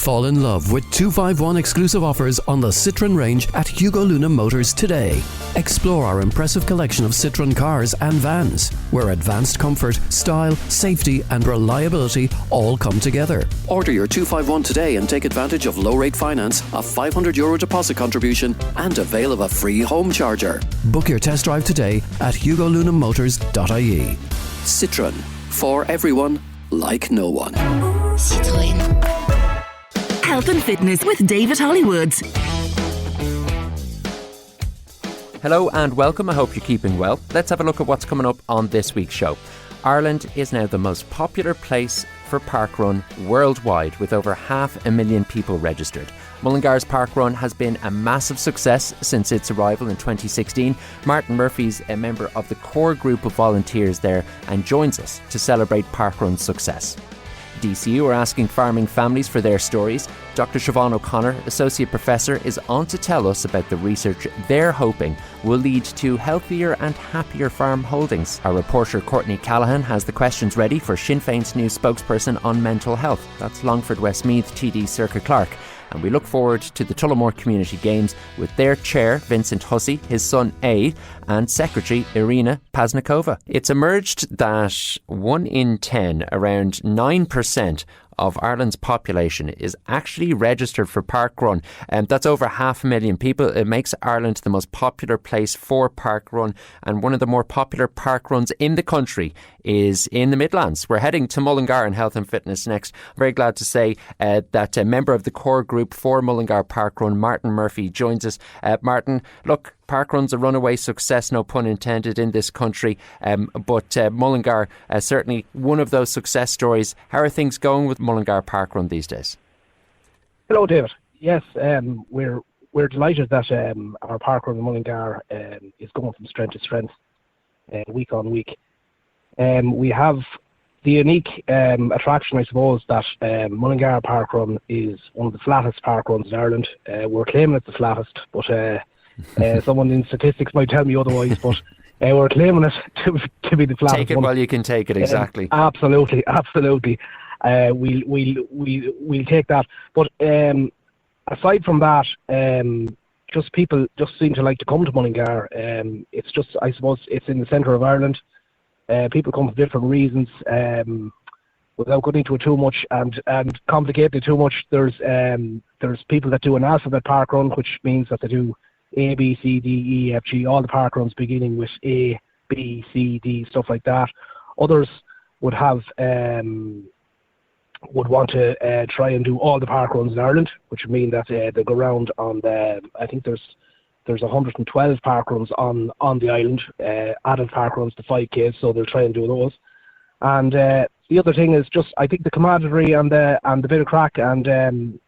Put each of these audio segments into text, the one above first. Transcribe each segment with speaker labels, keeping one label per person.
Speaker 1: Fall in love with 251 exclusive offers on the Citroën range at Hugo Luna Motors today. Explore our impressive collection of Citroën cars and vans, where advanced comfort, style, safety and reliability all come together. Order your 251 today and take advantage of low-rate finance, a €500 deposit contribution and avail of a free home charger. Book your test drive today at hugolunamotors.ie. Citroën. For everyone, like no one.
Speaker 2: Citroën. Health and fitness with David Hollywood.
Speaker 3: Hello and welcome. I hope you're keeping well. Let's have a look at what's coming up on this week's show. Ireland is now the most popular place for parkrun worldwide, with over 500,000 people registered. Mullingar's parkrun has been a massive success since its arrival in 2016. Martin Murphy's a member of the core group of volunteers there and joins us to celebrate parkrun's success. DCU are asking farming families for their stories. Dr. Siobhan O'Connor, Associate Professor, is on to tell us about the research they're hoping will lead to healthier and happier farm holdings. Our reporter Courtney Callaghan has the questions ready for Sinn Fein's new spokesperson on mental health. That's Longford Westmeath TD Sorcha Clarke. And we look forward to the Tullamore Community Games with their chair, Vincent Hussey, his son A, and secretary, Irina Paznikova. It's emerged that 1 in 10, around 9%, of Ireland's population is actually registered for parkrun, and that's over 500,000 people. It makes Ireland the most popular place for parkrun, and one of the more popular parkruns in the country is in the Midlands. We're heading to Mullingar in Health and Fitness next. I'm very glad to say that a member of the core group for Mullingar Parkrun, Martin Murphy, joins us. Martin, look, parkrun's a runaway success, no pun intended, in this country, but Mullingar certainly one of those success stories. How are things going with Mullingar Parkrun these days?
Speaker 4: Hello, David. Yes, we're delighted that our parkrun in Mullingar is going from strength to strength, week on week. We have the unique attraction, I suppose, that Mullingar Parkrun is one of the flattest parkruns in Ireland. We're claiming it's the flattest, but someone in statistics might tell me otherwise, but we're claiming it to be the flattest.
Speaker 3: Take it
Speaker 4: one.
Speaker 3: while you can take it, exactly.
Speaker 4: Absolutely. We'll take that. But aside from that, just people just seem to like to come to Mullingar. It's just, I suppose, it's in the centre of Ireland. People come for different reasons. Without going into it too much and complicating it too much, there's people that do an alphabet parkrun, which means that they do A, B, C, D, E, F, G, all the parkruns beginning with A, B, C, D, stuff like that. Others would have would want to try and do all the parkruns in Ireland, which would mean that they go around on the, I think there's 112 parkruns on the island, added parkruns to 5K, so they'll try and do those. And the other thing is just, I think the camaraderie and the bit of crack, and in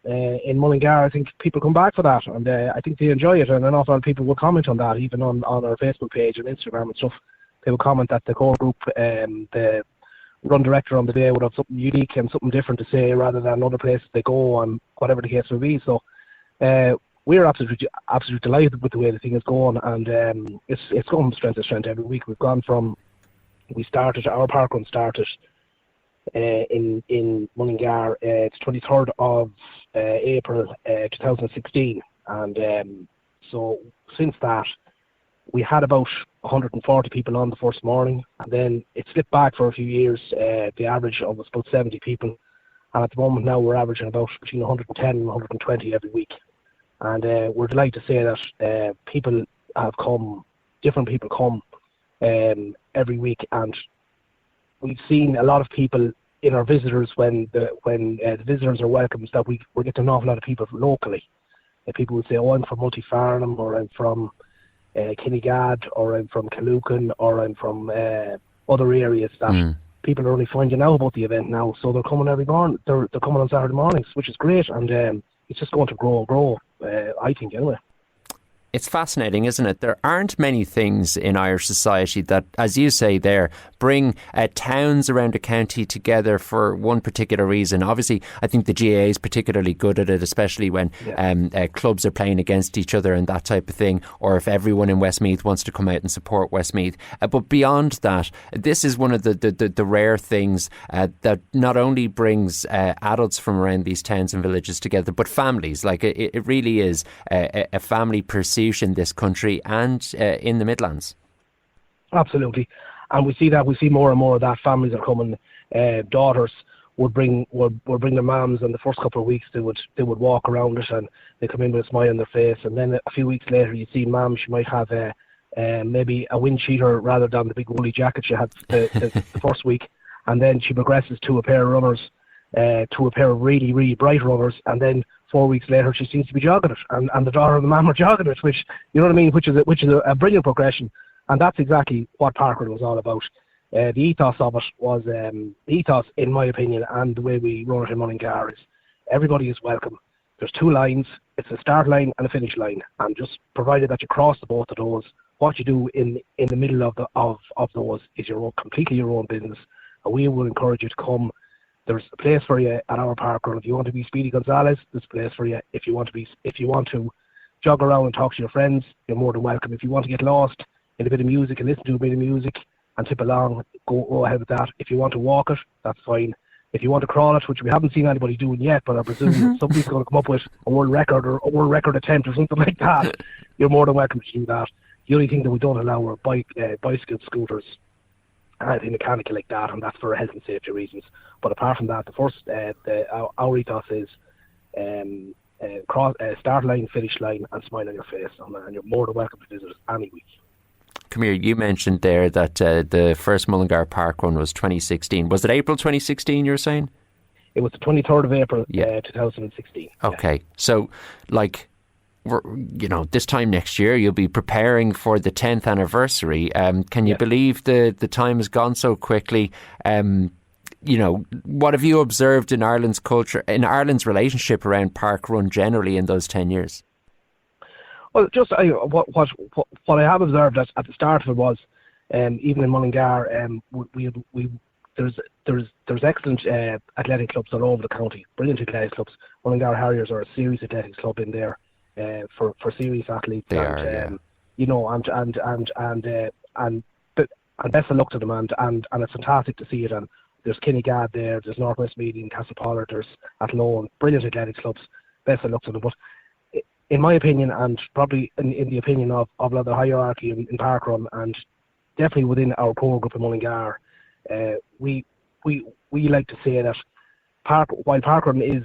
Speaker 4: Mullingar, I think people come back for that, and I think they enjoy it, and an awful lot of people will comment on that, even on our Facebook page and Instagram and stuff. They will comment that the core group, the run director on the day would have something unique and something different to say rather than other places they go, and whatever the case may be. So we're absolutely delighted with the way the thing is going, and it's going from strength to strength every week. Our parkrun started in Mullingar, it's 23rd of April 2016, and so since that we had about 140 people on the first morning, and then it slipped back for a few years. The average was about 70 people, and at the moment now we're averaging about between 110 and 120 every week. And we're delighted to say that people have come, different people come every week, and we've seen a lot of people in our visitors when the visitors are welcome, that we're getting an awful lot of people locally. People would say, oh, I'm from Multifarnham, or I'm from Kinnegad, or I'm from Caloocan, or I'm from other areas that people are only finding out about the event now. So they're coming every morning. They're coming on Saturday mornings, which is great, and it's just going to grow and grow, I think, anyway.
Speaker 3: It's fascinating, isn't it? There aren't many things in Irish society that, as you say there, bring towns around a county together for one particular reason. Obviously, I think the GAA is particularly good at it, especially when clubs are playing against each other and that type of thing, or if everyone in Westmeath wants to come out and support Westmeath. But beyond that, this is one of the rare things that not only brings adults from around these towns and villages together, but families. Like it really is a family pursuit in this country and in the Midlands.
Speaker 4: Absolutely, and we see more and more of that. Families are coming. Daughters would bring their mums, and the first couple of weeks they would walk around it and they come in with a smile on their face, and then a few weeks later you see mum, she might have maybe a wind cheater rather than the big woolly jacket she had the first week, and then she progresses to a pair of runners, to a pair of really, really bright runners, and then 4 weeks later she seems to be jogging it, and the daughter and the mum are jogging it, which, you know what I mean, which is a brilliant progression, and that's exactly what parkrun was all about. The ethos of it was, in my opinion, and the way we run it in Mullingar, is everybody is welcome. There's 2 lines, it's a start line and a finish line, and just provided that you cross the both of those, what you do in the middle of those is completely your own business, and we will encourage you to come. There's a place for you at our parkrun. If you want to be Speedy Gonzalez, there's a place for you. If you want to jog around and talk to your friends, you're more than welcome. If you want to get lost in a bit of music and listen to a bit of music and tip along, go ahead with that. If you want to walk it, that's fine. If you want to crawl it, which we haven't seen anybody doing yet, but I presume somebody's going to come up with a world record or a world record attempt or something like that, you're more than welcome to do that. The only thing that we don't allow are bicycles, scooters, anything mechanical like that, and that's for health and safety reasons. But apart from that, our ethos is start line, finish line, and smile on your face, and you're more than welcome to visit us any week.
Speaker 3: Come here, you mentioned there that the first Mullingar Park run was 2016. Was it April 2016 you were saying?
Speaker 4: It was the 23rd of April, 2016.
Speaker 3: Okay, yeah. So this time next year you'll be preparing for the 10th anniversary. Can you believe the time has gone so quickly? What have you observed in Ireland's culture, in Ireland's relationship around parkrun generally in those 10 years?
Speaker 4: Well, just what I have observed at the start of it was, even in Mullingar, there's excellent athletic clubs all over the county, brilliant athletic clubs. Mullingar Harriers are a serious athletics club in there. For serious athletes, and best of luck to them, and it's fantastic to see it. And there's Kinnegad there, there's North West Meath, Castlepollard, there's Athlone, brilliant athletic clubs. Best of luck to them. But in my opinion, and probably in the opinion of a lot of the hierarchy in parkrun, and definitely within our core group in Mullingar, we like to say that while parkrun is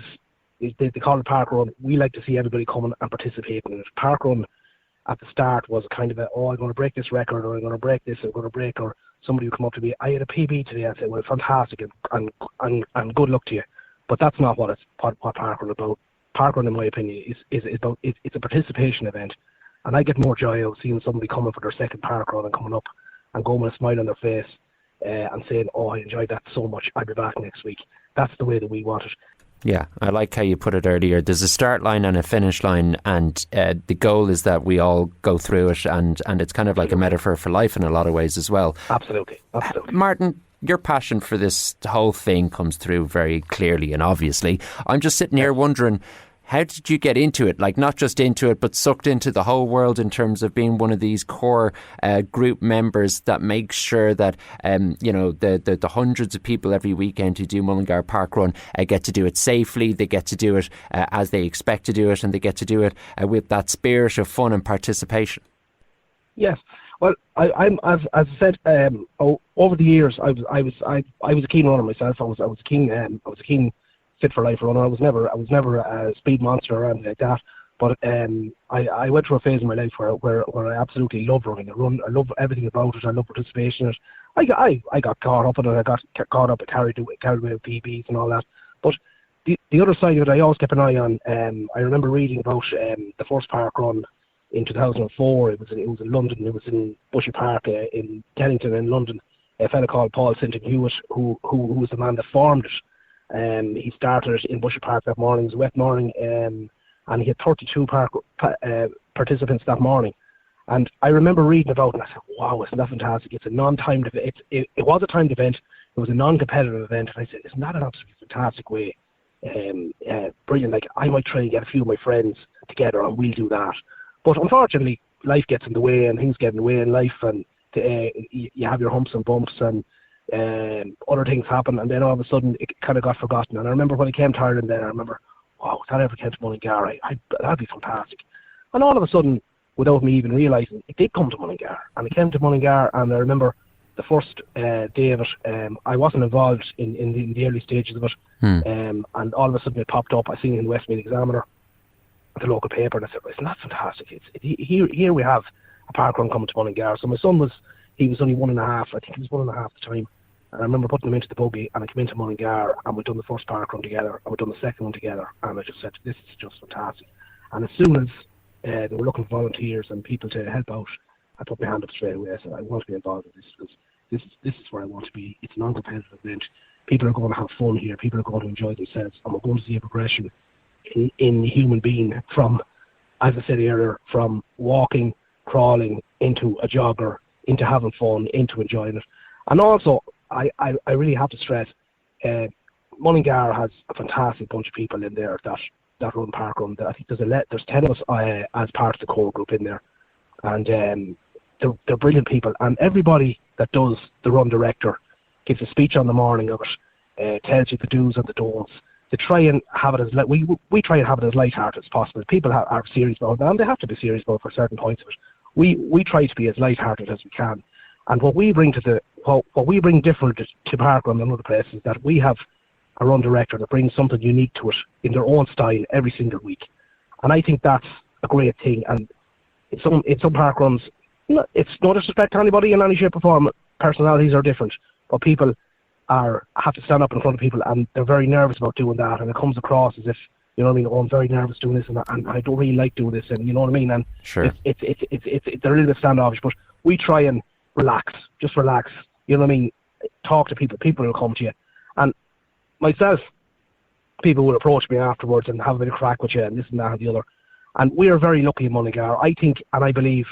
Speaker 4: they call it parkrun, we like to see everybody coming and participating in it. Parkrun at the start was kind of I'm going to break this record, or I'm going to break this, or somebody would come up to me, I had a PB today, I'd say, well, fantastic, and good luck to you. But that's not what parkrun is about. Parkrun, in my opinion, is about, it's a participation event, and I get more joy out of seeing somebody coming for their second parkrun and coming up and going with a smile on their face and saying, I enjoyed that so much, I'll be back next week. That's the way that we want it.
Speaker 3: Yeah, I like how you put it earlier. There's a start line and a finish line, and the goal is that we all go through it, and it's kind of like a metaphor for life in a lot of ways as well.
Speaker 4: Absolutely.
Speaker 3: Martin, your passion for this whole thing comes through very clearly and obviously. I'm just sitting here wondering, how did you get into it? Like, not just into it, but sucked into the whole world in terms of being one of these core group members that makes sure that, the hundreds of people every weekend who do Mullingar Parkrun get to do it safely. They get to do it as they expect to do it, and they get to do it with that spirit of fun and participation.
Speaker 4: Yes. Well, I'm as I said, over the years, I was a keen runner myself. I was a keen fit for life runner. I was never a speed monster or anything like that. But I went through a phase in my life where I absolutely love running. I love everything about it. I love participation in it. I got caught up in it. I got caught up and carried away with PBs and all that. But the other side of it, I always kept an eye on. I remember reading about the first park run in 2004. It was in London. It was in Bushy Park in Kennington in London. A fella called Paul Sinton Hewitt, who was the man that formed it. He started in Bushy Park that morning. It was a wet morning, and he had 32 participants that morning. And I remember reading about it and I said, wow, isn't that fantastic? It's a non-timed event. It was a timed event. It was a non-competitive event. And I said, isn't that an absolutely fantastic way? Brilliant. Like, I might try and get a few of my friends together and we'll do that. But unfortunately, life gets in the way and things get in the way in life, and you have your humps and bumps, and other things happen, and then all of a sudden it kind of got forgotten. And I remember when I came to Ireland then, I remember, wow, if that ever came to Mullingar, that'd be fantastic. And all of a sudden, without me even realising, it did come to Mullingar. And it came to Mullingar, and I remember the first day of it, I wasn't involved in the early stages of it, and all of a sudden it popped up. I seen it in the Westmeath Examiner, the local paper, and I said, isn't that fantastic? Here we have a park run coming to Mullingar. So my son was only 1.5, I think he was 1.5 at the time. And I remember putting him into the buggy, and I came into Mullingar, and we'd done the first park run together, and we'd done the second one together, and I just said, this is just fantastic. And as soon as they were looking for volunteers and people to help out, I put my hand up straight away. I said, I want to be involved in this, because this is where I want to be. It's a non-competitive event. People are going to have fun here. People are going to enjoy themselves, and we're going to see a progression in the human being from, as I said earlier, from walking, crawling, into a jogger, into having fun, into enjoying it. And also, I really have to stress, Mullingar has a fantastic bunch of people in there that run park run. I think there's 10 of us as part of the core group in there, and they're brilliant people. And everybody that does the run director gives a speech on the morning of it, tells you the do's and the don'ts. To try and have it as we try and have it as light-hearted as possible. People are serious about it, and they have to be serious about it for certain points of it. We try to be as light-hearted as we can, and what we bring what we bring different to parkrun than other places is that we have a run director that brings something unique to it in their own style every single week, and I think that's a great thing. And in some parkruns, it's no disrespect to anybody in any shape or form. Personalities are different, but people have to stand up in front of people, and they're very nervous about doing that, and it comes across as if, you know what I mean, oh, I'm very nervous doing this, and I don't really like doing this, and you know what I mean, and
Speaker 3: sure.
Speaker 4: They're a little bit standoffish, but we try and just relax, you know what I mean, talk to people will come to you, and myself, people will approach me afterwards and have a bit of crack with you, and this and that and the other, and we are very lucky in Mullingar, I think, and I believe,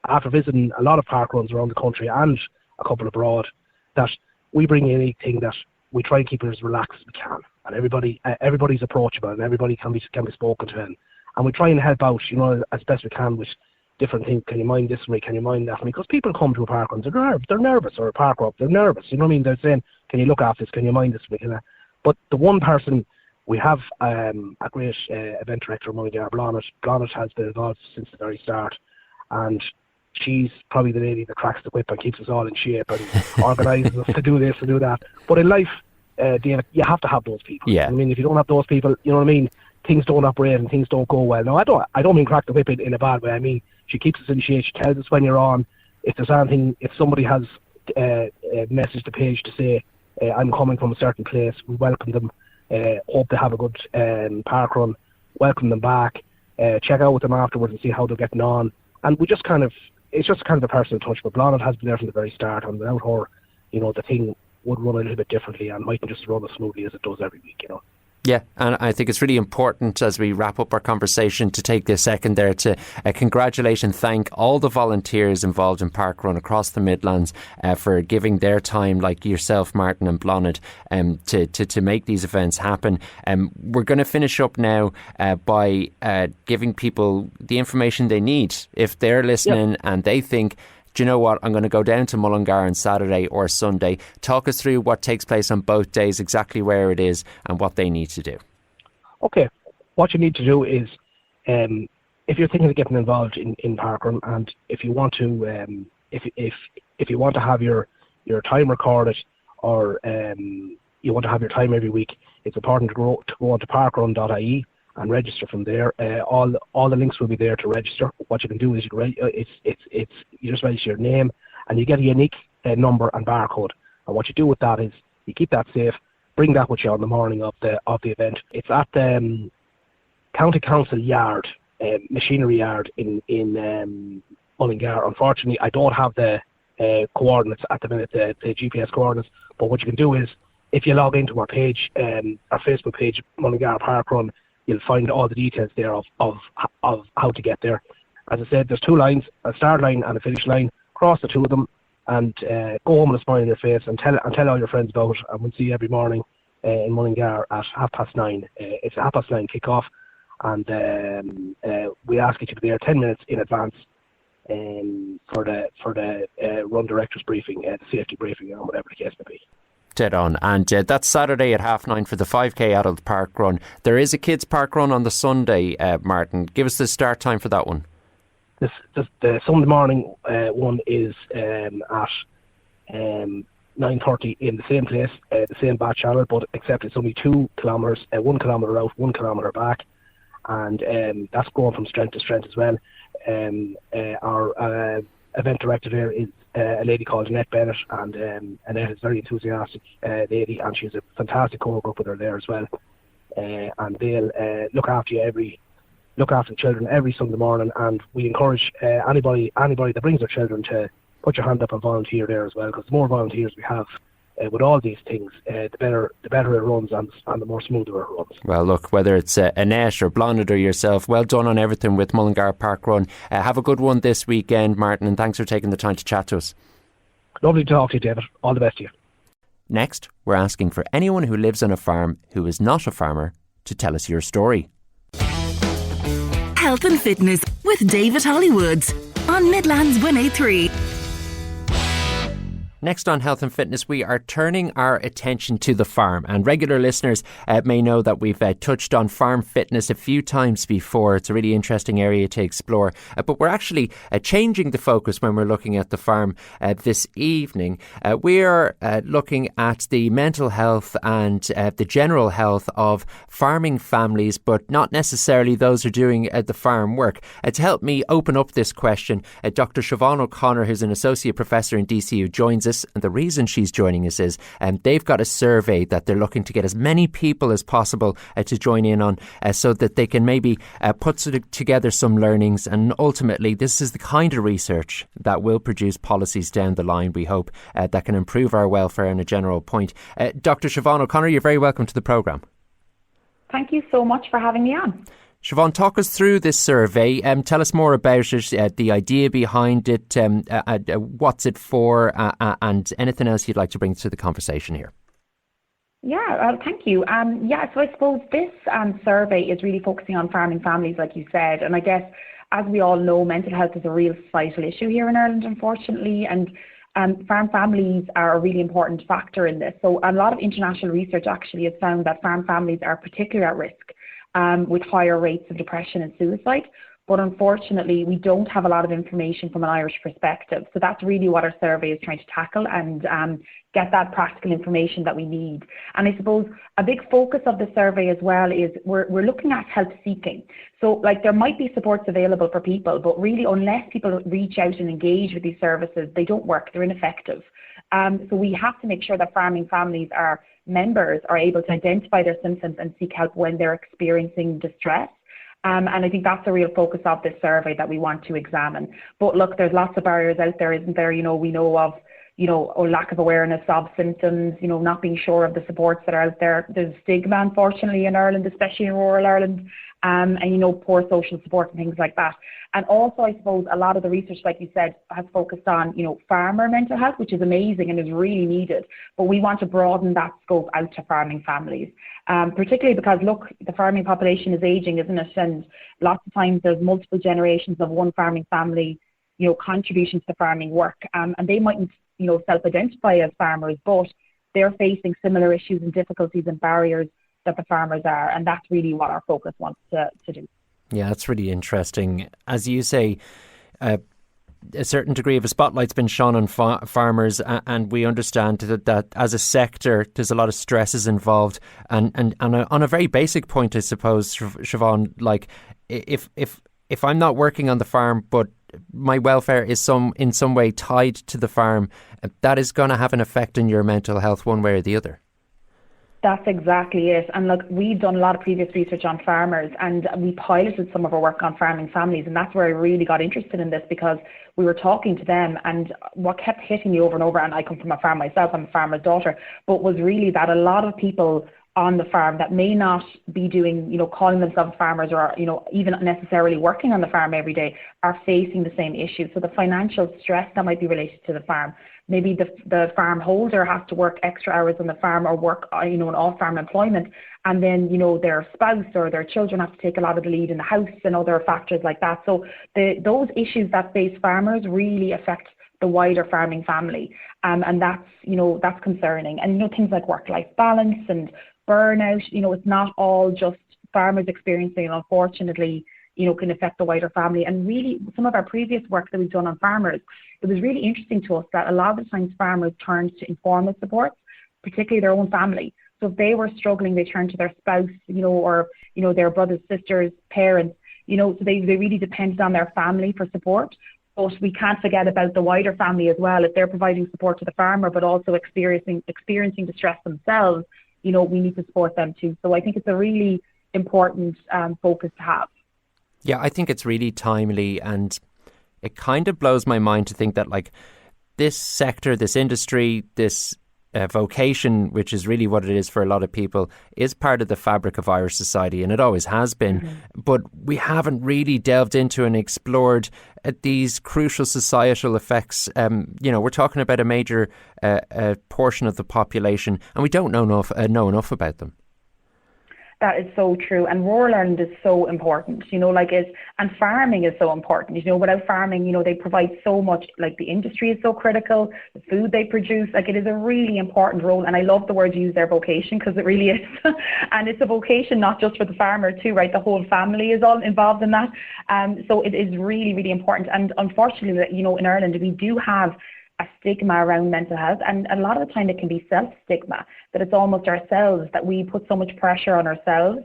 Speaker 4: after visiting a lot of park runs around the country and a couple abroad, that we bring a unique thing that we try and keep it as relaxed as we can, and everybody's approachable, and everybody can be spoken to, and we try and help out, you know, as best we can with different things. Can you mind this way? Can you mind that? Because people come to a park run, they're nervous, or a park run, they're nervous. You know what I mean? They're saying, "Can you look after this? Can you mind this way?" But the one person we have, a great event director, Mullingar, Blonnet has been involved since the very start, and she's probably the lady that cracks the whip and keeps us all in shape and organises us to do this and do that. But in life, David, you have to have those people.
Speaker 3: Yeah.
Speaker 4: I mean, if you don't have those people, you know what I mean, things don't operate and things don't go well. No, I don't mean crack the whip in a bad way. I mean, she keeps us in shape. She tells us when you're on. If there's anything, if somebody has a message to page to say, I'm coming from a certain place, we welcome them. Hope they have a good park run. Welcome them back. Check out with them afterwards and see how they're getting on. And we just it's just kind of a personal touch. But Blonnet has been there from the very start, and without her, you know, the thing would run a little bit differently and mightn't just run as smoothly as it does every week, you know.
Speaker 3: Yeah, and I think it's really important as we wrap up our conversation to take this second there to congratulate and thank all the volunteers involved in parkrun across the Midlands for giving their time, like yourself, Martin and Blonnet, to make these events happen. We're going to finish up now by giving people the information they need. If they're listening and they think, do you know what, I'm going to go down to Mullingar on Saturday or Sunday. Talk us through what takes place on both days, exactly where it is and what they need to do.
Speaker 4: Okay, what you need to do is, if you're thinking of getting involved in parkrun, and if you want to, if you want to have your time recorded, or you want to have your time every week, it's important to go onto parkrun.ie and register from there. All the links will be there to register. What you can do is you just register your name, and you get a unique number and barcode. And what you do with that is you keep that safe. Bring that with you on the morning of the event. It's at the County Council Yard, Machinery Yard in Mullingar. Unfortunately, I don't have the coordinates at the minute, the GPS coordinates. But what you can do is, if you log into our page, our Facebook page, Mullingar Parkrun, you'll find all the details there of how to get there. As I said, there's 2 lines, a start line and a finish line. Cross the 2 of them and go home with a smile on your face and tell all your friends about it. And we'll see you every morning in Mullingar at 9:30. It's a 9:30 kick-off, and we ask you to be there 10 minutes in advance for the run director's briefing, the safety briefing, or whatever the case may be.
Speaker 3: Dead on. And that's Saturday at 9:30 for the 5k adult park run. There is a kids park run on the Sunday, Martin. Give us the start time for that one.
Speaker 4: The Sunday morning one is at 9:30 in the same place, the same batch channel, but except it's only 2 kilometres, 1 kilometre out, 1 kilometre back, and that's going from strength to strength as well. Our event director there is a lady called Annette Bennett, and Annette is a very enthusiastic lady, and she's a fantastic core group with her there as well. And they'll look after the children every Sunday morning, and we encourage anybody that brings their children to put your hand up and volunteer there as well, because the more volunteers we have with all these things, the better it runs and the more smoother it runs.
Speaker 3: Well, look, whether it's Annette or Blonded or yourself, well done on everything with Mullingar Park Run. Have a good one this weekend, Martin, and thanks for taking the time to chat to us.
Speaker 4: Lovely to talk to you, David. All the best to you.
Speaker 3: Next, we're asking for anyone who lives on a farm who is not a farmer to tell us your story.
Speaker 2: Health and Fitness with David Hollywoods on Midlands 183.
Speaker 3: Next on Health and Fitness, we are turning our attention to the farm, and regular listeners may know that we've touched on farm fitness a few times before. It's a really interesting area to explore, but we're actually changing the focus when we're looking at the farm this evening. We are looking at the mental health and the general health of farming families, but not necessarily those who are doing the farm work. To help me open up this question, Dr. Siobhan O'Connor, who's an associate professor in DCU, joins us. And the reason she's joining us is they've got a survey that they're looking to get as many people as possible to join in on, so that they can maybe put together some learnings. And ultimately, this is the kind of research that will produce policies down the line, we hope, that can improve our welfare in a general point. Dr. Siobhan O'Connor, you're very welcome to the programme.
Speaker 5: Thank you so much for having me on.
Speaker 3: Siobhan, talk us through this survey. Tell us more about it, the idea behind it, what's it for, and anything else you'd like to bring to the conversation here.
Speaker 5: Yeah, thank you. So I suppose this survey is really focusing on farming families, like you said. And I guess, as we all know, mental health is a real societal issue here in Ireland, unfortunately. And farm families are a really important factor in this. So a lot of international research actually has found that farm families are particularly at risk with higher rates of depression and suicide. But unfortunately, we don't have a lot of information from an Irish perspective. So that's really what our survey is trying to tackle, and get that practical information that we need. And I suppose a big focus of the survey as well is we're looking at help seeking. So there might be supports available for people, but really unless people reach out and engage with these services, they don't work, they're ineffective. So we have to make sure that farming families members are able to identify their symptoms and seek help when they're experiencing distress. And I think that's a real focus of this survey that we want to examine. But look, there's lots of barriers out there, isn't there? We know of, lack of awareness of symptoms, not being sure of the supports that are out there. There's stigma, unfortunately, in Ireland, especially in rural Ireland, and poor social support and things like that. And also, I suppose, a lot of the research, like you said, has focused on, farmer mental health, which is amazing and is really needed. But we want to broaden that scope out to farming families, particularly because, look, the farming population is ageing, isn't it? And lots of times there's multiple generations of one farming family, contribution to the farming work. And they mightn't, self-identify as farmers, but they're facing similar issues and difficulties and barriers that the farmers are. And that's really what our focus wants to do.
Speaker 3: Yeah, that's really interesting. As you say, a certain degree of a spotlight's been shone on farmers, and we understand that as a sector, there's a lot of stresses involved. And on a very basic point, I suppose, Siobhan, if I'm not working on the farm, but my welfare is in some way tied to the farm, that is going to have an effect on your mental health one way or the other.
Speaker 5: That's exactly it. And look, we've done a lot of previous research on farmers, and we piloted some of our work on farming families. And that's where I really got interested in this, because we were talking to them, and what kept hitting me over and over, and I come from a farm myself, I'm a farmer's daughter, but was really that a lot of people on the farm that may not be doing, calling themselves farmers or, even necessarily working on the farm every day are facing the same issue. So the financial stress that might be related to the farm, maybe the farm holder has to work extra hours on the farm or work, an off-farm employment, and then, their spouse or their children have to take a lot of the lead in the house and other factors like that. So those issues that face farmers really affect the wider farming family. And that's concerning. And, things like work-life balance and burnout, it's not all just farmers experiencing, and unfortunately, can affect the wider family. And really, some of our previous work that we've done on farmers, it was really interesting to us that a lot of the times farmers turned to informal support, particularly their own family. So if they were struggling, they turned to their spouse, or, their brothers, sisters, parents, so they really depended on their family for support. But we can't forget about the wider family as well. If they're providing support to the farmer, but also experiencing distress themselves, we need to support them too. So I think it's a really important focus to have.
Speaker 3: Yeah, I think it's really timely, and it kind of blows my mind to think that this sector, this industry, this vocation, which is really what it is for a lot of people, is part of the fabric of Irish society, and it always has been. Mm-hmm. But we haven't really delved into and explored these crucial societal effects. We're talking about a major portion of the population, and we don't know enough about them.
Speaker 5: That is so true. And rural Ireland is so important, and farming is so important. Without farming, they provide so much, the industry is so critical, the food they produce, it is a really important role. And I love the word you use there, vocation, because it really is. And it's a vocation not just for the farmer too, right? The whole family is all involved in that. So it is really, really important. And unfortunately, in Ireland, we do have a stigma around mental health, and a lot of the time it can be self-stigma, that it's almost ourselves, that we put so much pressure on ourselves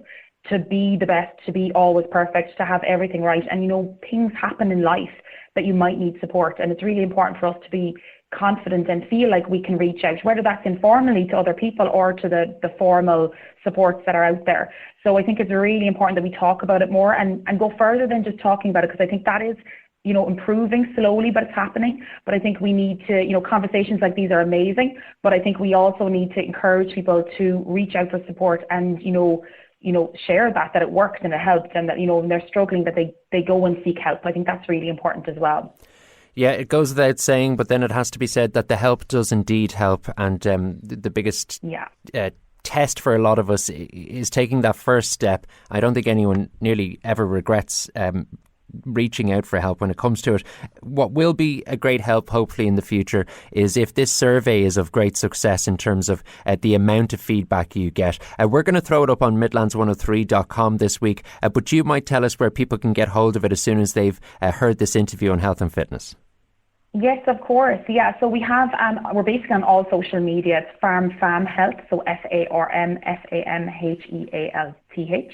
Speaker 5: to be the best, to be always perfect, to have everything right. And things happen in life that you might need support, and it's really important for us to be confident and feel like we can reach out, whether that's informally to other people or to the formal supports that are out there. So I think it's really important that we talk about it more and go further than just talking about it, because I think that is improving slowly, but it's happening. But I think we need to, conversations like these are amazing, but I think we also need to encourage people to reach out for support and, share that it works and it helps, and that, when they're struggling, that they go and seek help. I think that's really important as well.
Speaker 3: Yeah, it goes without saying, but then it has to be said that the help does indeed help. And the biggest test for a lot of us is taking that first step. I don't think anyone nearly ever regrets reaching out for help when it comes to it. What will be a great help hopefully in the future is if this survey is of great success in terms of the amount of feedback you get. We're going to throw it up on midlands103.com this week, but you might tell us where people can get hold of it as soon as they've heard this interview on health and fitness.
Speaker 5: Yes, of course. Yeah, so we have, we're basically on all social media. It's Farm Health, so FARMFAMHEALTH.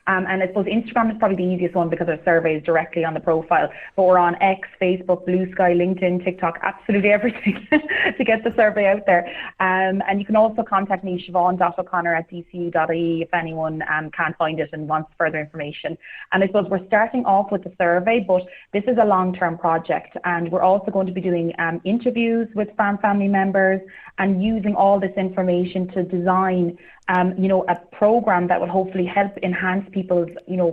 Speaker 5: And I suppose Instagram is probably the easiest one because our survey is directly on the profile. But we're on X, Facebook, Blue Sky, LinkedIn, TikTok, absolutely everything to get the survey out there. And you can also contact me, Siobhan.O'Connor at DCU.ie, if anyone can't find it and wants further information. And I suppose we're starting off with the survey, but this is a long-term project. And we're also going to be doing interviews with farm family members and using all this information to design a program that will hopefully help enhance people's,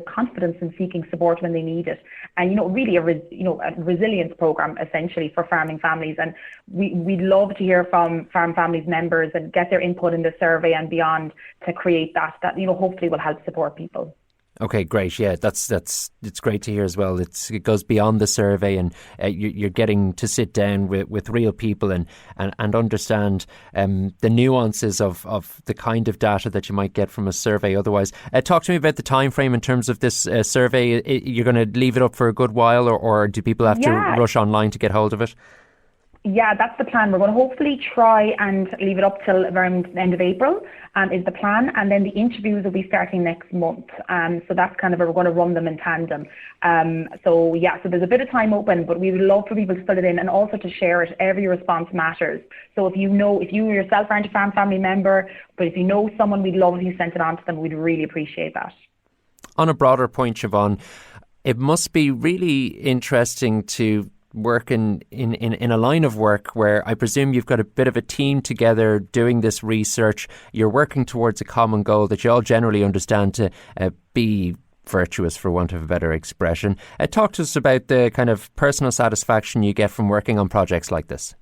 Speaker 5: confidence in seeking support when they need it. And, really a resilience program essentially for farming families. And we'd love to hear from farm families members and get their input in the survey and beyond to create that hopefully will help support people.
Speaker 3: Okay, great. Yeah, it's great to hear as well. It goes beyond the survey, and you're getting to sit down with real people and understand the nuances of the kind of data that you might get from a survey otherwise. Talk to me about the time frame in terms of this survey. You're going to leave it up for a good while, or do people have to rush online to get hold of it?
Speaker 5: Yeah, that's the plan. We're going to hopefully try and leave it up till around the end of April is the plan. And then the interviews will be starting next month. So that's kind of, we're going to run them in tandem. So there's a bit of time open, but we would love for people to fill it in and also to share it. Every response matters. So if you yourself aren't a farm family member, but if you know someone, we'd love if you sent it on to them. We'd really appreciate that. On
Speaker 3: a broader point, Siobhan, it must be really interesting to work in a line of work where I presume you've got a bit of a team together doing this research. You're working towards a common goal that you all generally understand to be virtuous, for want of a better expression. Talk to us about the kind of personal satisfaction you get from working on projects like this.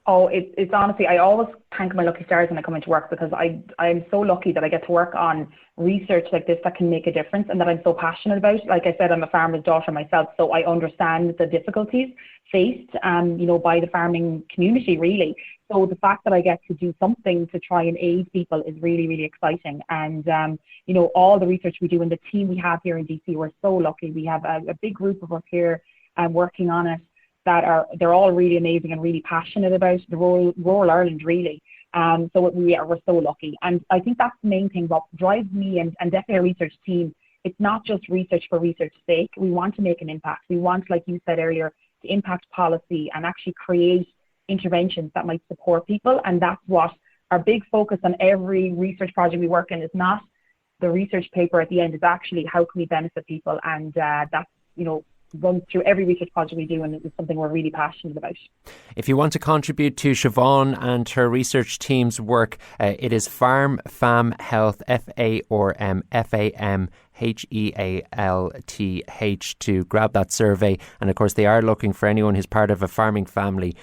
Speaker 5: Oh, it's honestly, I always thank my lucky stars when I come into work, because I'm so lucky that I get to work on research like this that can make a difference and that I'm so passionate about. Like I said, I'm a farmer's daughter myself, so I understand the difficulties faced, by the farming community, really. So the fact that I get to do something to try and aid people is really, really exciting. And, all the research we do and the team we have here in DC, we're so lucky. We have a big group of us here working on it. They're all really amazing and really passionate about the rural Ireland, really. So we're so lucky. And I think that's the main thing, what drives me and definitely our research team. It's not just research for research's sake. We want to make an impact. We want, like you said earlier, to impact policy and actually create interventions that might support people. And that's what our big focus on every research project we work in is. Not the research paper at the end, is actually how can we benefit people. And that's, runs through every research project we do, and it's something we're really passionate about.
Speaker 3: If you want to contribute to Siobhan and her research team's work, it is Farm Fam Health, FARMFAMHEALTH, to grab that survey. And of course they are looking for anyone who's part of a farming family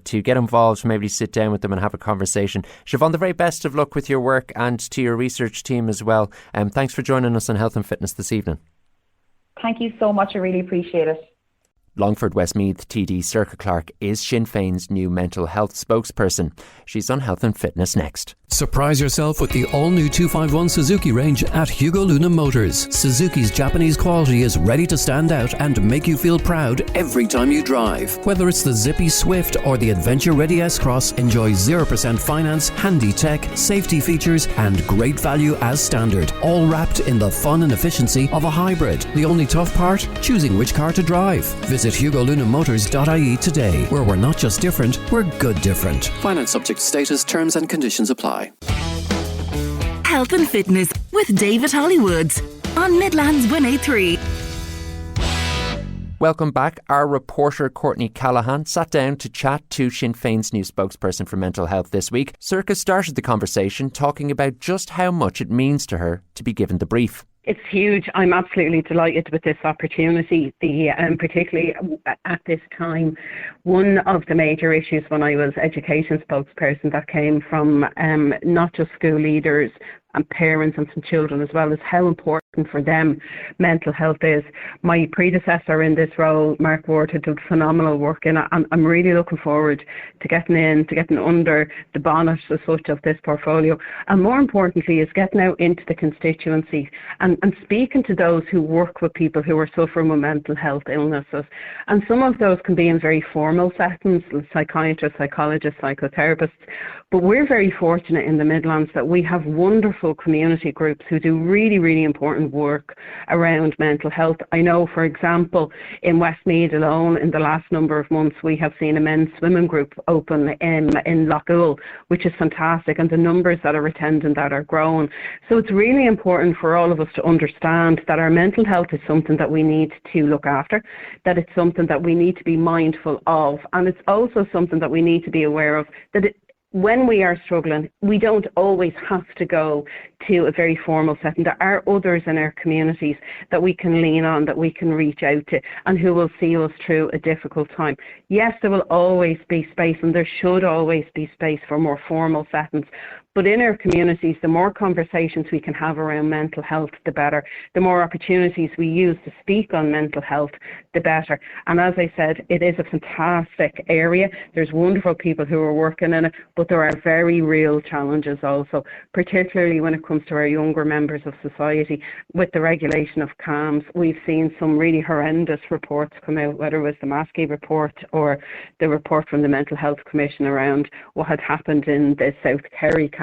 Speaker 3: to get involved, maybe sit down with them and have a conversation. Siobhan, the very best of luck with your work and to your research team as well. Thanks for joining us on Health and Fitness this evening.
Speaker 5: Thank you so much. I really appreciate it.
Speaker 3: Longford Westmeath TD Sorcha Clarke is Sinn Féin's new mental health spokesperson. She's on Health and Fitness next.
Speaker 1: Surprise yourself with the all-new 251 Suzuki range at Hugo Luna Motors. Suzuki's Japanese quality is ready to stand out and make you feel proud every time you drive. Whether it's the zippy Swift or the adventure-ready S-Cross, enjoy 0% finance, handy tech, safety features and great value as standard. All wrapped in the fun and efficiency of a hybrid. The only tough part? Choosing which car to drive. Visit HugoLunaMotors.ie today, where we're not just different, we're good different. Finance subject to status, terms and conditions apply.
Speaker 2: Health and Fitness with David Hollywoods on Midlands 183.
Speaker 3: Welcome back. Our reporter Courtney Callaghan sat down to chat to Sinn Féin's new spokesperson for mental health this week. Sorcha started the conversation talking about just how much it means to her to be given the brief.
Speaker 6: It's huge. I'm absolutely delighted with this opportunity, particularly at this time. One of the major issues when I was education spokesperson that came from not just school leaders and parents and some children as well, is how important for them mental health is. My predecessor in this role, Mark Ward, had done phenomenal work in it, and I'm really looking forward to getting under the bonnet as such of this portfolio, and more importantly is getting out into the constituency and speaking to those who work with people who are suffering with mental health illnesses. And some of those can be in very formal settings, psychiatrists, psychologists, psychotherapists, but we're very fortunate in the Midlands that we have wonderful community groups who do really, really important work around mental health. I know, for example, in Westmeath alone, in the last number of months, we have seen a men's swimming group open in Loughool, which is fantastic, and the numbers that are attending that are growing. So it's really important for all of us to understand that our mental health is something that we need to look after, that it's something that we need to be mindful of, and it's also something that we need to be aware of, that when we are struggling, we don't always have to go to a very formal setting. There are others in our communities that we can lean on, that we can reach out to, and who will see us through a difficult time. Yes, there will always be space, and there should always be space for more formal settings. But in our communities, the more conversations we can have around mental health, the better. The more opportunities we use to speak on mental health, the better. And as I said, it is a fantastic area. There's wonderful people who are working in it, but there are very real challenges also, particularly when it comes to our younger members of society. With the regulation of CAMHS, we've seen some really horrendous reports come out, whether it was the Maskey report or the report from the Mental Health Commission around what had happened in the South Kerry CAMHS.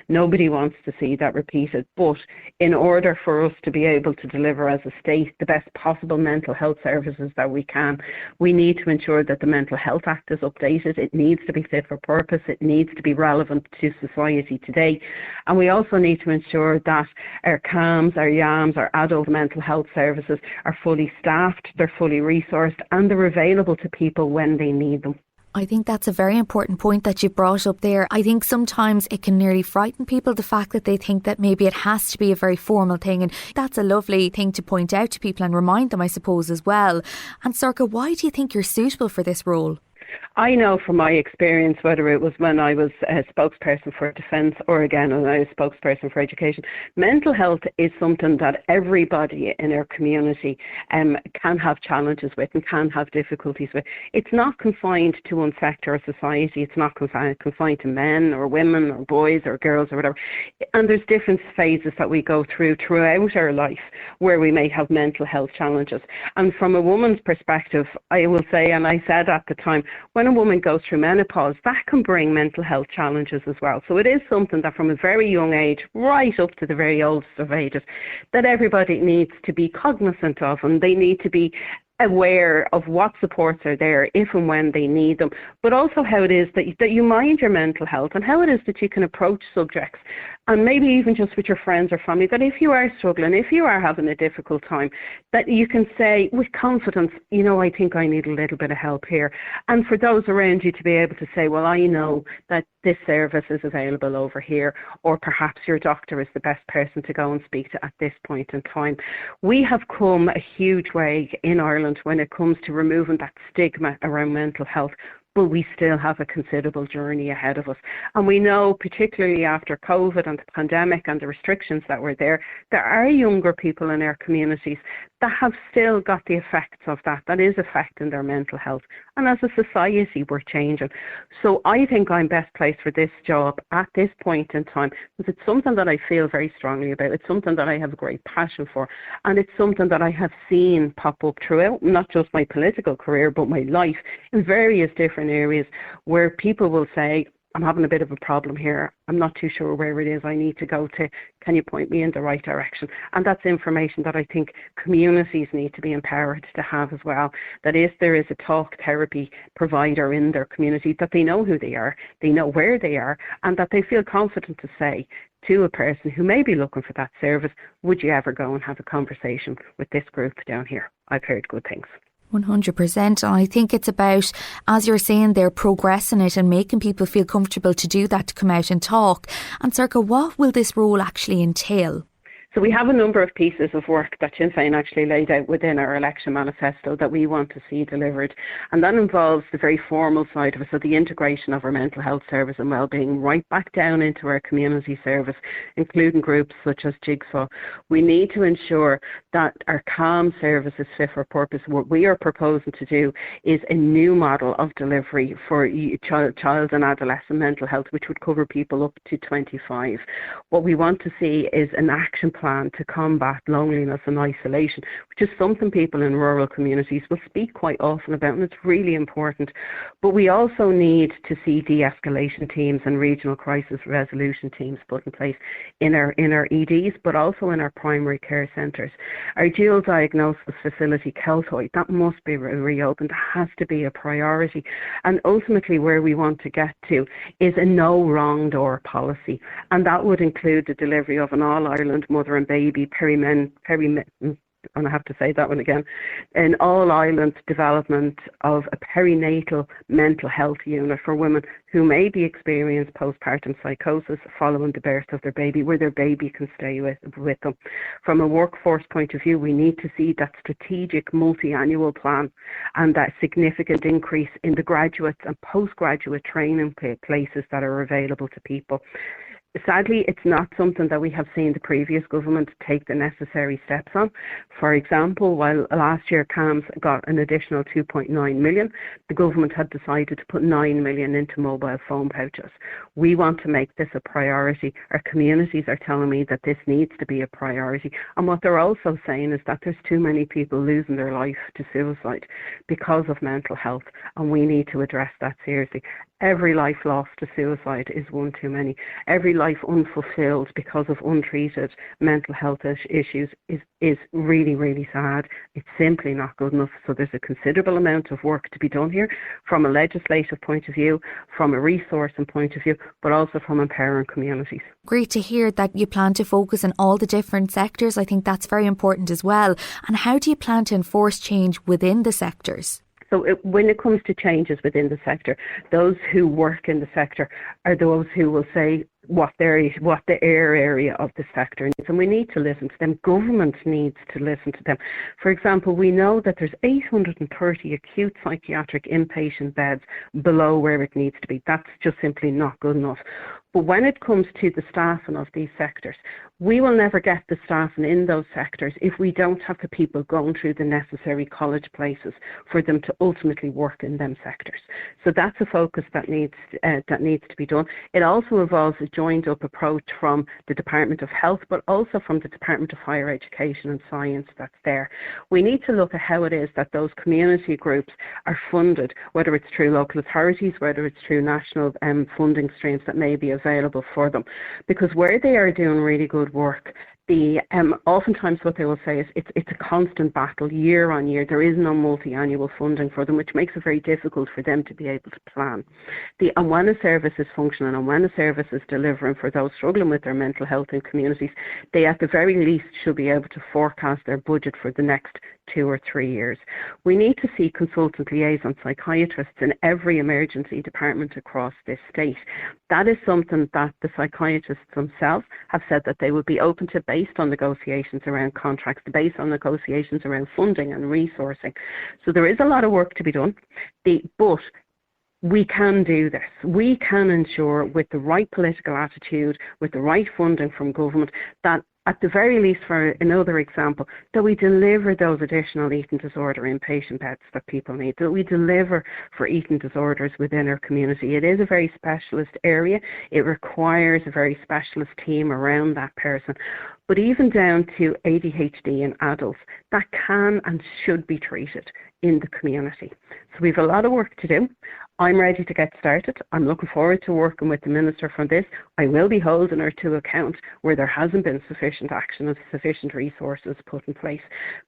Speaker 6: Nobody wants to see that repeated, but in order for us to be able to deliver as a state the best possible mental health services that we can, we need to ensure that the Mental Health Act is updated. It needs to be fit for purpose. It needs to be relevant to society today. And we also need to to ensure that our CAMS, our YAMS, our adult mental health services are fully staffed, they're fully resourced, and they're available to people when they need them.
Speaker 7: I think that's a very important point that you've brought up there. I think sometimes it can nearly frighten people, the fact that they think that maybe it has to be a very formal thing, and that's a lovely thing to point out to people and remind them, I suppose, as well. And Sorcha, why do you think you're suitable for this role?
Speaker 6: I know from my experience, whether it was when I was a spokesperson for defence or again when I was spokesperson for education, mental health is something that everybody in our community can have challenges with and can have difficulties with. It's not confined to one sector of society. It's not confined to men or women or boys or girls or whatever. And there's different phases that we go throughout our life where we may have mental health challenges. And from a woman's perspective, I will say, and I said at the time, when a woman goes through menopause, that can bring mental health challenges as well. So it is something that from a very young age, right up to the very oldest of ages, that everybody needs to be cognizant of, and they need to be aware of what supports are there if and when they need them, but also how it is that you mind your mental health and how it is that you can approach subjects, and maybe even just with your friends or family, that if you are struggling, if you are having a difficult time, that you can say with confidence, you know, I think I need a little bit of help here. And for those around you to be able to say, well, I know that this service is available over here, or perhaps your doctor is the best person to go and speak to at this point in time. We have come a huge way in Ireland when it comes to removing that stigma around mental health, but we still have a considerable journey ahead of us. And we know, particularly after COVID and the pandemic and the restrictions that were there are younger people in our communities that have still got the effects of that is affecting their mental health. And as a society, we're changing. So I think I'm best placed for this job at this point in time, because it's something that I feel very strongly about. It's something that I have a great passion for. And it's something that I have seen pop up throughout, not just my political career, but my life in various different areas where people will say, I'm having a bit of a problem here. I'm not too sure where it is I need to go to. Can you point me in the right direction? And that's information that I think communities need to be empowered to have as well. That if there is a talk therapy provider in their community, that they know who they are, they know where they are, and that they feel confident to say to a person who may be looking for that service, would you ever go and have a conversation with this group down here? I've heard good things.
Speaker 7: 100%. And I think it's about, as you're saying, they're progressing it and making people feel comfortable to do that, to come out and talk. And Sorcha, what will this role actually entail?
Speaker 6: So we have a number of pieces of work that Sinn Fein actually laid out within our election manifesto that we want to see delivered. And that involves the very formal side of it, so the integration of our mental health service and wellbeing right back down into our community service, including groups such as Jigsaw. We need to ensure that our CALM service is fit for purpose. What we are proposing to do is a new model of delivery for child and adolescent mental health, which would cover people up to 25. What we want to see is an action plan to combat loneliness and isolation, which is something people in rural communities will speak quite often about, and it's really important. But we also need to see de-escalation teams and regional crisis resolution teams put in place in our EDs, but also in our primary care centres. Our dual diagnosis facility, Keltoy, that must be reopened. That has to be a priority. And ultimately where we want to get to is a no wrong door policy, and that would include the delivery of an all-Ireland mother and baby and I have to say that one again, an all-Ireland development of a perinatal mental health unit for women who may be experiencing postpartum psychosis following the birth of their baby, where their baby can stay with them. From a workforce point of view, we need to see that strategic multi-annual plan and that significant increase in the graduate and postgraduate training places that are available to people. Sadly, it's not something that we have seen the previous government take the necessary steps on. For example, while last year CAMS got an additional 2.9 million, the government had decided to put 9 million into mobile phone pouches. We want to make this a priority. Our communities are telling me that this needs to be a priority. And what they're also saying is that there's too many people losing their life to suicide because of mental health, and we need to address that seriously. Every life lost to suicide is one too many. Every life unfulfilled because of untreated mental health issues is really, really sad. It's simply not good enough. So there's a considerable amount of work to be done here from a legislative point of view, from a resourcing point of view, but also from empowering communities.
Speaker 7: Great to hear that you plan to focus on all the different sectors. I think that's very important as well. And how do you plan to enforce change within the sectors?
Speaker 6: So when it comes to changes within the sector, those who work in the sector are those who will say what the area of the sector needs, and we need to listen to them. Government needs to listen to them. For example, we know that there's 830 acute psychiatric inpatient beds below where it needs to be. That's just simply not good enough. But when it comes to the staffing of these sectors, we will never get the staffing in those sectors if we don't have the people going through the necessary college places for them to ultimately work in them sectors. So that's a focus that needs to be done. It also involves a joined up approach from the Department of Health, but also from the Department of Higher Education and Science that's there. We need to look at how it is that those community groups are funded, whether it's through local authorities, whether it's through national funding streams that may be available for them, because where they are doing really good work, oftentimes what they will say is it's a constant battle year on year. There is no multi-annual funding for them, which makes it very difficult for them to be able to plan. And when a service is functioning and when a service is delivering for those struggling with their mental health in communities, they at the very least should be able to forecast their budget for the next 2 or 3 years. We need to see consultant liaison psychiatrists in every emergency department across this state. That is something that the psychiatrists themselves have said that they would be open to based on negotiations around contracts, based on negotiations around funding and resourcing. So there is a lot of work to be done, but we can do this. We can ensure with the right political attitude, with the right funding from government, that at the very least, for another example, that we deliver those additional eating disorder inpatient beds that people need, that we deliver for eating disorders within our community. It is a very specialist area. It requires a very specialist team around that person. But even down to ADHD in adults, that can and should be treated in the community. So we have a lot of work to do. I'm ready to get started. I'm looking forward to working with the Minister from this. I will be holding her to account where there hasn't been sufficient action and sufficient resources put in place,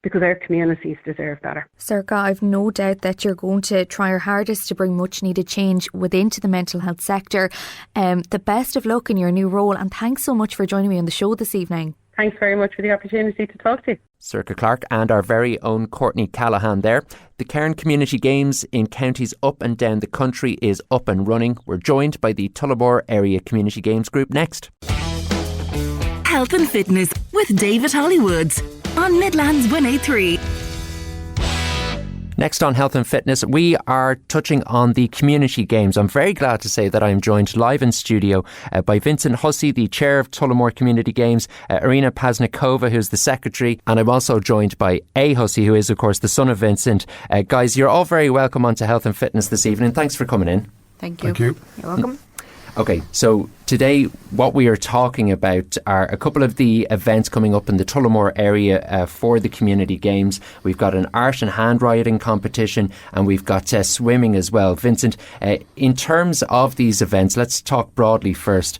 Speaker 6: because our communities deserve better.
Speaker 7: Sorcha, I've no doubt that you're going to try your hardest to bring much needed change within the mental health sector. The best of luck in your new role, and thanks so much for joining me on the show this evening.
Speaker 6: Thanks very much for the opportunity to talk to you.
Speaker 3: Sorcha Clarke and our very own Courtney Callaghan there. The Cairn Community Games in counties up and down the country is up and running. We're joined by the Tullamore Area Community Games Group next.
Speaker 2: Health and Fitness with David Hollywoods on Midlands 183.
Speaker 3: Next on Health and Fitness, we are touching on the community games. I'm very glad to say that I'm joined live in studio by Vincent Hussey, the chair of Tullamore Community Games, Irina Paznikova, who's the secretary, and I'm also joined by A. Hussey, who is, of course, the son of Vincent. Guys, you're all very welcome onto Health and Fitness this evening. Thanks for coming in.
Speaker 8: Thank you.
Speaker 9: Thank you.
Speaker 8: You're welcome.
Speaker 3: Okay, so today what we are talking about are a couple of the events coming up in the Tullamore area for the community games. We've got an art and handwriting competition, and we've got swimming as well. Vincent, in terms of these events, let's talk broadly first.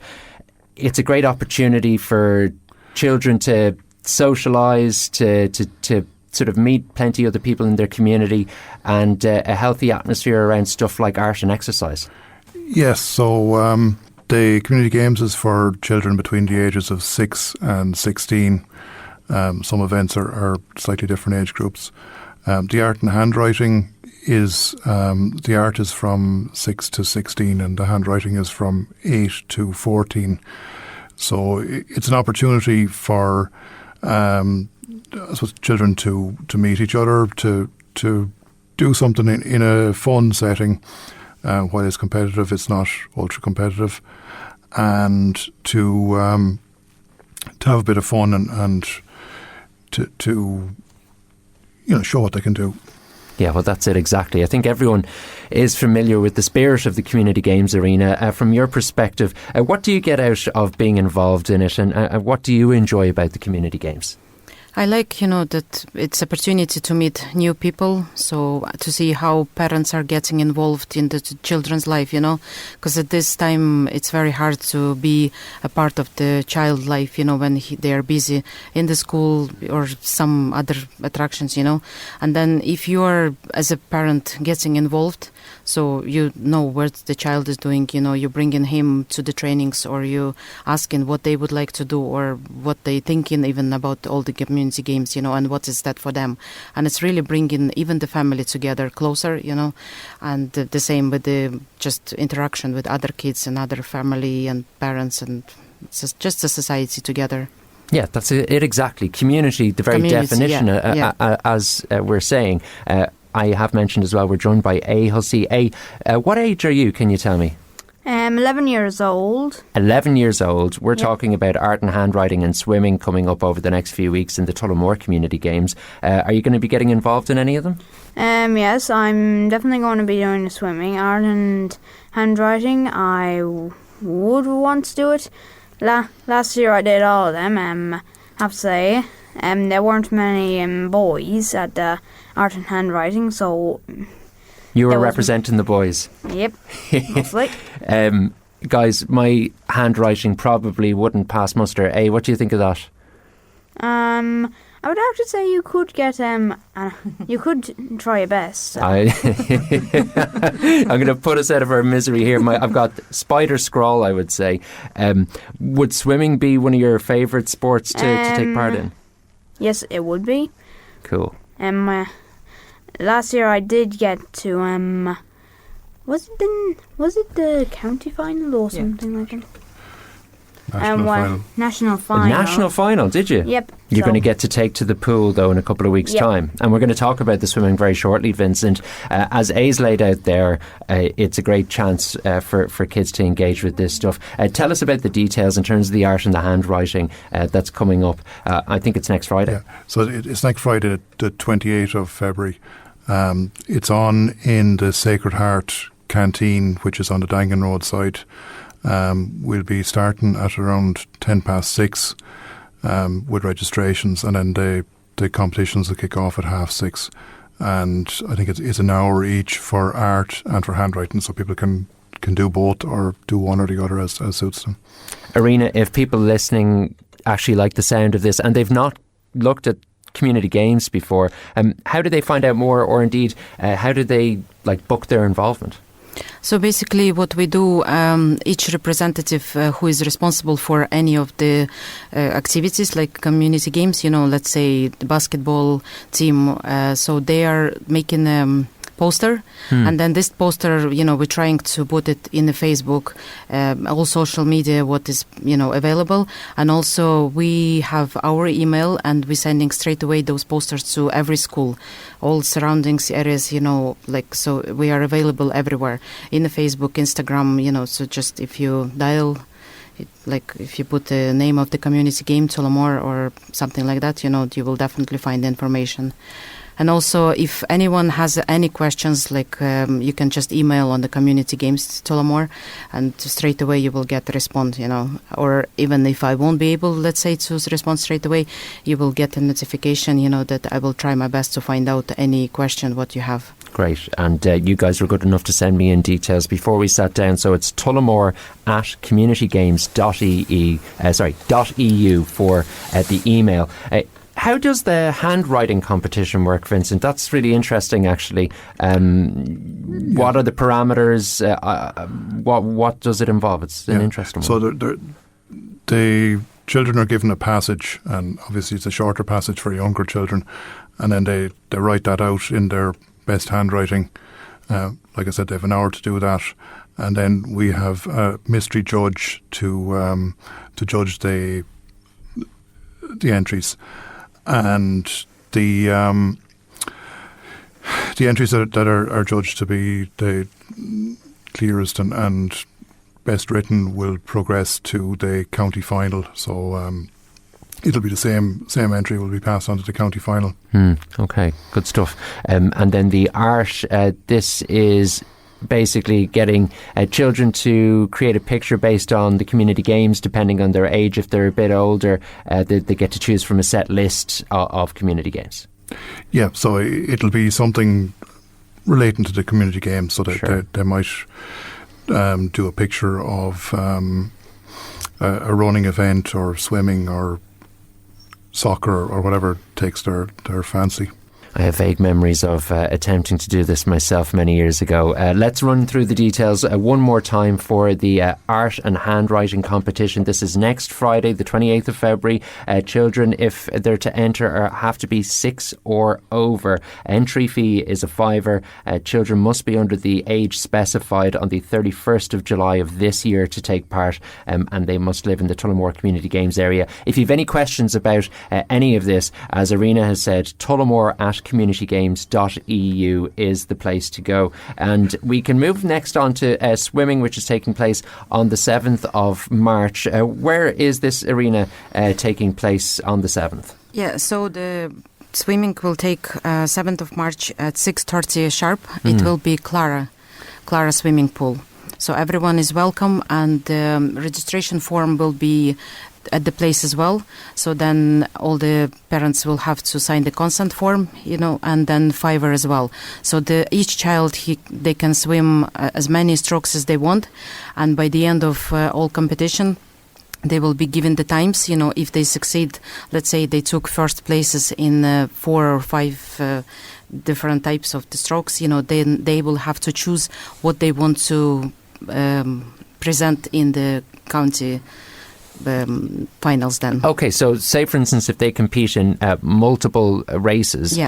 Speaker 3: It's a great opportunity for children to socialise, to sort of meet plenty of other people in their community, and a healthy atmosphere around stuff like art and exercise.
Speaker 9: Yes, so the community games is for children between the ages of 6 and 16. Some events are slightly different age groups. The art and handwriting is, the art is from 6 to 16 and the handwriting is from 8 to 14. So it's an opportunity for I suppose children to meet each other, to do something in a fun setting. While it's competitive, it's not ultra competitive, and to have a bit of fun and to show what they can do.
Speaker 3: Yeah, well, that's it exactly. I think everyone is familiar with the spirit of the community games arena. From your perspective, what do you get out of being involved in it, and what do you enjoy about the community games?
Speaker 8: I like, that it's opportunity to meet new people, so to see how parents are getting involved in the children's life, because at this time it's very hard to be a part of the child life, when they are busy in the school or some other attractions, and then if you are, as a parent, getting involved, so you know what the child is doing, you bringing him to the trainings, or you asking what they would like to do, or what they thinking even about all the community games, and what is that for them. And it's really bringing even the family together closer, and the same with the just interaction with other kids and other family and parents, and just a society together.
Speaker 3: Yeah, that's it exactly. Community, the very definition, as we're saying. I have mentioned as well, we're joined by A. Hussey. What age are you, can you tell me?
Speaker 10: 11 years old.
Speaker 3: 11 years old. We're talking about art and handwriting and swimming coming up over the next few weeks in the Tullamore Community Games. Are you going to be getting involved in any of them?
Speaker 10: Yes, I'm definitely going to be doing the swimming. Art and handwriting, I would want to do it. Last year I did all of them, have to say. There weren't many boys at the art and handwriting, so...
Speaker 3: You were representing the boys.
Speaker 10: Yep, mostly.
Speaker 3: Guys, my handwriting probably wouldn't pass muster. What do you think of that?
Speaker 10: I would have to say you could get you could try your best.
Speaker 3: I'm going to put us out of our misery here. I've got spider scrawl, I would say. Would swimming be one of your favourite sports to take part in?
Speaker 10: Yes, it would be.
Speaker 3: Cool.
Speaker 10: Last year I did get to was it the county final or something like that? National final.
Speaker 3: National final, did you?
Speaker 10: Yep.
Speaker 3: You're going to get to take to the pool, though, in a couple of weeks' time. And we're going to talk about the swimming very shortly, Vincent. As A's laid out there, it's a great chance for kids to engage with this stuff. Tell us about the details in terms of the art and the handwriting that's coming up. I think it's next Friday.
Speaker 9: Yeah. So it's next Friday, the 28th of February. It's on in the Sacred Heart Canteen, which is on the Dangan Road side. We'll be starting at around 6:10 with registrations, and then the competitions will kick off at 6:30. And I think it's an hour each for art and for handwriting, so people can do both or do one or the other as suits them.
Speaker 3: Arena, if people listening actually like the sound of this and they've not looked at community games before, how do they find out more, or indeed how do they book their involvement?
Speaker 8: So basically what we do, each representative who is responsible for any of the activities like community games, let's say the basketball team, so they are making poster, and then this poster, we're trying to put it in the Facebook, all social media, what is, available, and also we have our email, and we're sending straight away those posters to every school, all surroundings areas, so we are available everywhere, in the Facebook, Instagram, so just if you dial, if you put the name of the community game, Tullamore, or something like that, you will definitely find the information. And also, if anyone has any questions, you can just email on the community games Tullamore, and straight away you will get a response, Or even if I won't be able, let's say, to respond straight away, you will get a notification, that I will try my best to find out any question what you have.
Speaker 3: Great. And you guys were good enough to send me in details before we sat down. So it's Tullamore at communitygames.eu for the email. How does the handwriting competition work, Vincent? That's really interesting, actually. What are the parameters? What does it involve? It's an interesting one.
Speaker 9: So the children are given a passage, and obviously it's a shorter passage for younger children, and then they write that out in their best handwriting. Like I said, they have an hour to do that, and then we have a mystery judge to judge the entries. And the entries that are judged to be the clearest and best written will progress to the county final. So it'll be the same entry will be passed on to the county final.
Speaker 3: Okay, good stuff. And then the art, this is basically getting children to create a picture based on the community games, depending on their age. If they're a bit older, they get to choose from a set list of community games.
Speaker 9: Yeah, so it'll be something relating to the community games, so that they might do a picture of a running event or swimming or soccer or whatever takes their fancy.
Speaker 3: I have vague memories of attempting to do this myself many years ago. Let's run through the details one more time for the art and handwriting competition. This is next Friday, the 28th of February. Children, if they're to enter, have to be 6 or over. Entry fee is £5. Children must be under the age specified on the 31st of July of this year to take part, and they must live in the Tullamore Community Games area. If you have any questions about any of this, as Irina has said, Tullamore at communitygames.eu is the place to go. And we can move next on to swimming, which is taking place on the 7th of March. Where is this arena taking place on the 7th?
Speaker 8: Yeah, so the swimming will take 7th of March at 6:30 sharp. It will be Clara swimming pool. So everyone is welcome, and the registration form will be at the place as well. So then all the parents will have to sign the consent form, and then £5 as well. So each child, they can swim as many strokes as they want, and by the end of all competition, they will be given the times. If they succeed, let's say they took first places in 4 or 5 different types of the strokes, then they will have to choose what they want to present in the county finals then.
Speaker 3: Okay, so say for instance if they compete in multiple races,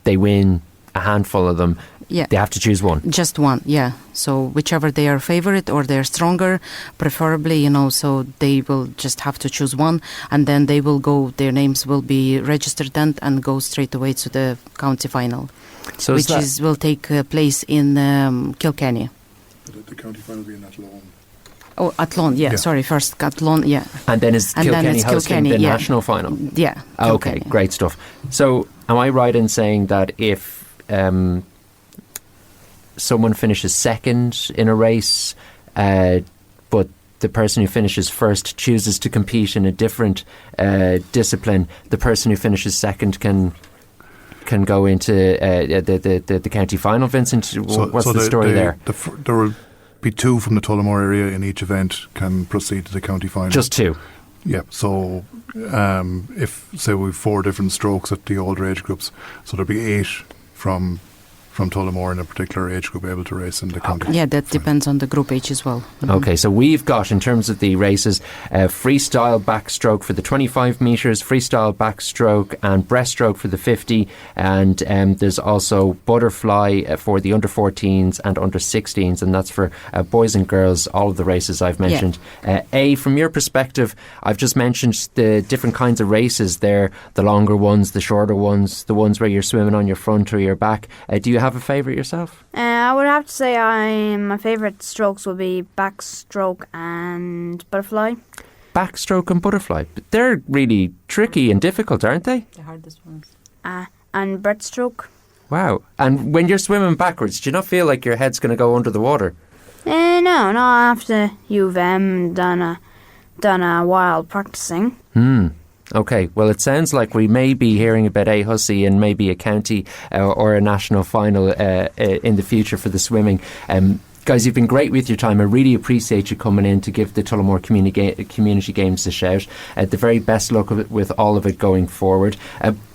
Speaker 3: they win a handful of them, they have to choose one.
Speaker 8: Just one, yeah. So whichever they are favorite or they're stronger, preferably, so they will just have to choose one, and then they will go, their names will be registered then and go straight away to the county final, so which will take place in Kilkenny.
Speaker 9: The county final will be in Athlone.
Speaker 8: Oh, Athlone, sorry, first Athlone,
Speaker 3: And then is Kilkenny hosting the national final?
Speaker 8: Yeah.
Speaker 3: Okay, great stuff. So am I right in saying that if someone finishes second in a race, but the person who finishes first chooses to compete in a different discipline, the person who finishes second can go into the county final, Vincent? What's the story there?
Speaker 9: There will be 2 from the Tullamore area in each event can proceed to the county final.
Speaker 3: Just 2?
Speaker 9: Yeah, so if, say, we have 4 different strokes at the older age groups, so there'll be 8 from Tullamore in a particular age group able to race in the county.
Speaker 8: Yeah, that depends on the group age as well.
Speaker 3: Okay, so we've got, in terms of the races, freestyle backstroke for the 25 metres, freestyle backstroke and breaststroke for the 50, and there's also butterfly for the under 14s and under 16s, and that's for boys and girls, all of the races I've mentioned. From your perspective, I've just mentioned the different kinds of races there, the longer ones, the shorter ones, the ones where you're swimming on your front or your back. Do you have a favourite yourself?
Speaker 10: I would have to say my favourite strokes would be backstroke and butterfly.
Speaker 3: Backstroke and butterfly. But they're really tricky and difficult, aren't they?
Speaker 8: The hardest ones.
Speaker 10: And breaststroke.
Speaker 3: Wow. And when you're swimming backwards, do you not feel like your head's going to go under the water?
Speaker 10: No. After you've done a while practising.
Speaker 3: Okay, well, it sounds like we may be hearing about a hussy and maybe a county or a national final in the future for the swimming. Guys, you've been great with your time. I really appreciate you coming in to give the Tullamore Community Games a shout. The very best luck with all of it going forward.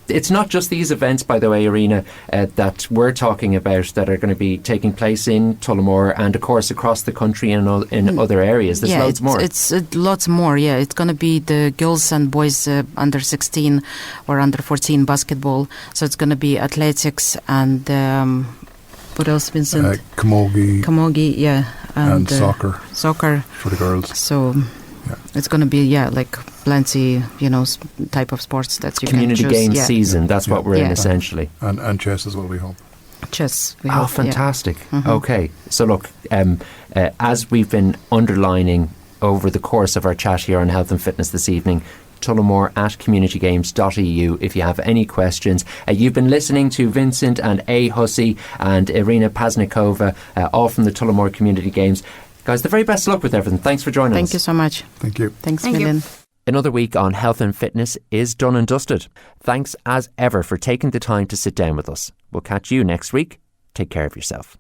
Speaker 3: It's not just these events, by the way, Irina, that we're talking about that are going to be taking place in Tullamore and, of course, across the country and in other areas. There's loads more.
Speaker 8: It's lots more, yeah. It's going to be the girls and boys under 16 or under 14 basketball. So it's going to be athletics and... what else, Vincent? Camogie, yeah.
Speaker 9: And soccer.
Speaker 8: Soccer.
Speaker 9: For the girls.
Speaker 8: So... Yeah. It's going to be, like plenty, type of sports that you
Speaker 3: Community
Speaker 8: can choose.
Speaker 3: Games season, that's what we're in essentially.
Speaker 9: And chess as well, we hope.
Speaker 8: Chess.
Speaker 3: Fantastic. Okay, so look, as we've been underlining over the course of our chat here on health and fitness this evening, tullamore@communitygames.eu if you have any questions. You've been listening to Vincent and A. Hussey and Irina Paznikova, all from the Tullamore Community Games. Guys, the very best luck with everything. Thanks for joining us.
Speaker 8: Thank you so much.
Speaker 9: Thank you.
Speaker 8: Thanks, Million.
Speaker 3: Another week on health and fitness is done and dusted. Thanks as ever for taking the time to sit down with us. We'll catch you next week. Take care of yourself.